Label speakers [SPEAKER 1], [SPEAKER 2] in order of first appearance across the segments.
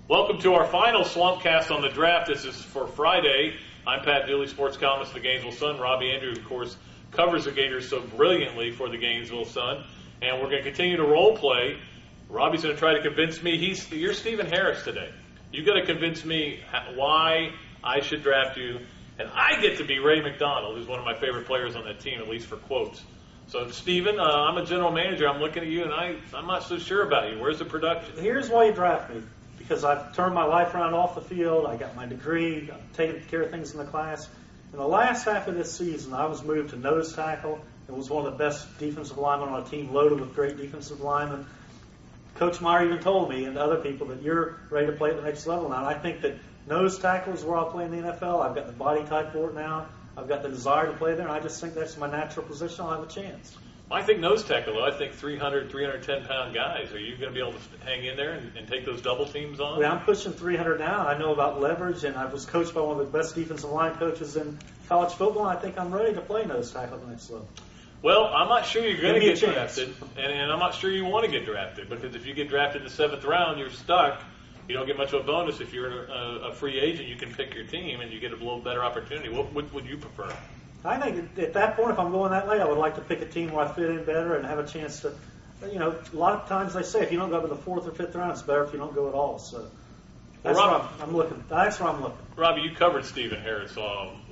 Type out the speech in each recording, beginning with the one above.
[SPEAKER 1] Welcome to our final Swampcast on the draft. This is for Friday. I'm Pat Dooley, sports columnist for the Gainesville Sun. Robbie Andreu, of course, covers the Gators so brilliantly for the Gainesville Sun. And we're going to continue to role play. Robbie's going to try to convince me. You're Stephen Harris today. You've got to convince me why I should draft you. And I get to be Ray McDonald, who's one of my favorite players on that team, at least for quotes. So, Stephen, I'm a general manager. I'm looking at you, and I'm not so sure about you. Where's the production?
[SPEAKER 2] Here's why you draft me. Because I've turned my life around off the field. I got my degree. I'm taking care of things in the class. In the last half of this season, I was moved to nose tackle. It was one of the best defensive linemen on a team loaded with great defensive linemen. Coach Meyer even told me and other people that you're ready to play at the next level now. And I think that nose tackle is where I'll play in the NFL. I've got the body type for it now. I've got the desire to play there, and I just think that's my natural position. I'll have a chance.
[SPEAKER 1] I think nose tackle, though. I think 300, 310-pound guys. Are you going to be able to hang in there and take those double teams on?
[SPEAKER 2] I'm pushing 300 now. I know about leverage, and I was coached by one of the best defensive line coaches in college football. I think I'm ready to play nose tackle at the next level.
[SPEAKER 1] Well, I'm not sure you're going to get drafted, and I'm not sure you want to get drafted, because if you get drafted in the 7th round, you're stuck. You don't get much of a bonus. If you're a free agent, you can pick your team, and you get a little better opportunity. What would you prefer?
[SPEAKER 2] I think at that point, if I'm going that way, I would like to pick a team where I fit in better and have a chance to, a lot of times they say if you don't go to the 4th or 5th round, it's better if you don't go at all. So that's where I'm looking. That's where I'm looking.
[SPEAKER 1] Robbie, you covered Stephen Harris,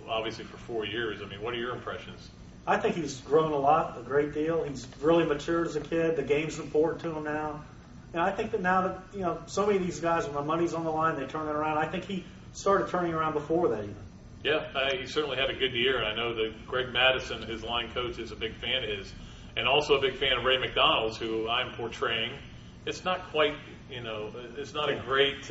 [SPEAKER 1] obviously, for 4 years. I mean, what are your impressions?
[SPEAKER 2] I think he's grown a great deal. He's really matured as a kid. The game's important to him now. And I think that now that, so many of these guys, when the money's on the line, they turn it around. I think he started turning around before that even.
[SPEAKER 1] Yeah, he certainly had a good year. I know that Greg Madison, his line coach, is a big fan of his, and also a big fan of Ray McDonald's, who I'm portraying. It's not quite, it's not a great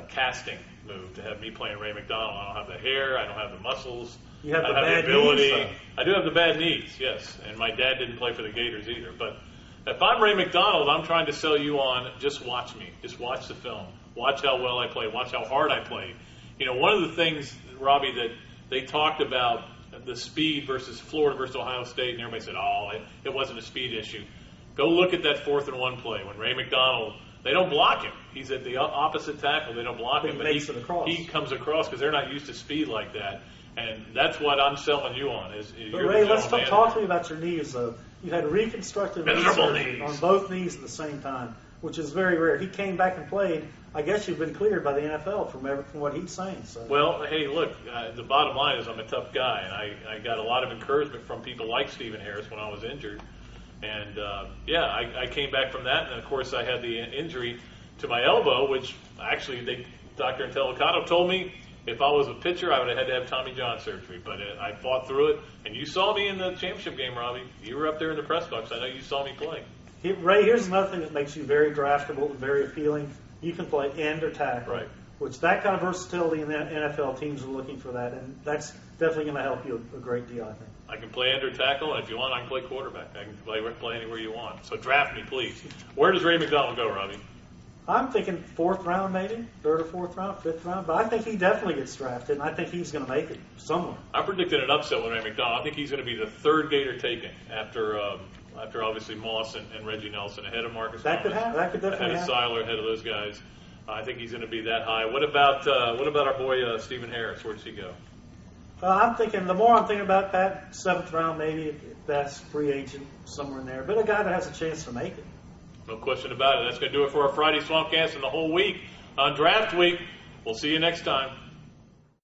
[SPEAKER 1] casting move to have me playing Ray McDonald. I don't have the hair. I don't have the muscles.
[SPEAKER 2] You have
[SPEAKER 1] I
[SPEAKER 2] the
[SPEAKER 1] don't have
[SPEAKER 2] bad
[SPEAKER 1] the ability.
[SPEAKER 2] knees,
[SPEAKER 1] I do have the bad knees, yes, and my dad didn't play for the Gators either. But if I'm Ray McDonald, I'm trying to sell you on just watch me. Just watch the film. Watch how well I play. Watch how hard I play. One of the things, Robbie, that they talked about the speed versus Florida versus Ohio State, and everybody said, it wasn't a speed issue. Go look at that 4th and 1 play when Ray McDonald, they don't block him. He's at the opposite tackle. They don't block him, but he comes across because they're not used to speed like that. And that's what I'm selling you on.
[SPEAKER 2] But Ray, let's talk to me about your knees, though. You had reconstructive knee surgery on both knees at the same time, which is very rare. He came back and played. I guess you've been cleared by the NFL from what he's saying. So.
[SPEAKER 1] Well, hey, look, the bottom line is I'm a tough guy, and I got a lot of encouragement from people like Stephen Harris when I was injured. And, I came back from that, and, of course, I had the injury to my elbow, which actually Dr. Intellicato told me if I was a pitcher, I would have had to have Tommy John surgery. But I fought through it, and you saw me in the championship game, Robbie. You were up there in the press box. I know you saw me play.
[SPEAKER 2] Ray, here's another thing that makes you very draftable and very appealing. You can play end or tackle,
[SPEAKER 1] right?
[SPEAKER 2] Which that kind of versatility in the NFL teams are looking for that, and that's definitely going to help you a great deal, I think.
[SPEAKER 1] I can play end or tackle, and if you want, I can play quarterback. I can play anywhere you want. So draft me, please. Where does Ray McDonald go, Robbie?
[SPEAKER 2] I'm thinking 4th round, maybe 3rd or 4th round, 5th round, but I think he definitely gets drafted, and I think he's going to make it somewhere.
[SPEAKER 1] I predicted an upset with Ray McDonald. I think he's going to be the 3rd Gator taken after obviously Moss and Reggie Nelson, ahead of Marcus
[SPEAKER 2] That
[SPEAKER 1] Thomas,
[SPEAKER 2] could happen. That could definitely
[SPEAKER 1] ahead of
[SPEAKER 2] happen.
[SPEAKER 1] Seiler, ahead of those guys. I think he's going to be that high. What about our boy Stephen Harris? Where does he go?
[SPEAKER 2] The more I'm thinking about that, 7th round, maybe at best, free agent, somewhere in there, but a guy that has a chance to make it.
[SPEAKER 1] No question about it. That's going to do it for our Friday Swampcast and the whole week on Draft Week. We'll see you next time.